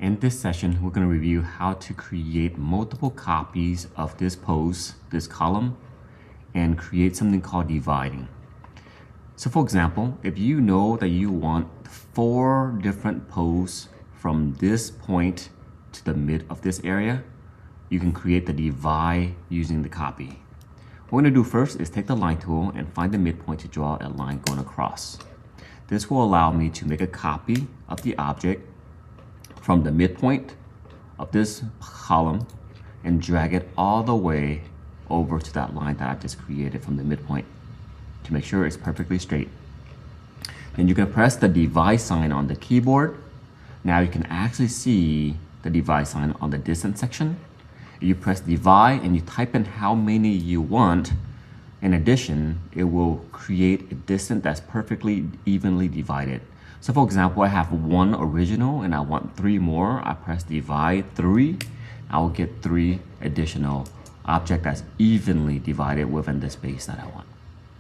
In this session, we're going to review how to create multiple copies of this pose, this column, and create something called dividing. So for example, if you know that you want 4 different poses from this point to the mid of this area, you can create the divide using the copy. What we're going to do first is take the line tool and find the midpoint to draw a line going across. This will allow me to make a copy of the object from the midpoint of this column and drag it all the way over to that line that I just created from the midpoint to make sure it's perfectly straight. Then you can press the divide sign on the keyboard. Now you can actually see the divide sign on the distance section. You press divide and you type in how many you want. In addition, it will create a distance that's perfectly evenly divided. So for example, I have 1 original and I want 3 more. I press divide 3. I will get 3 additional objects that's evenly divided within the space that I want.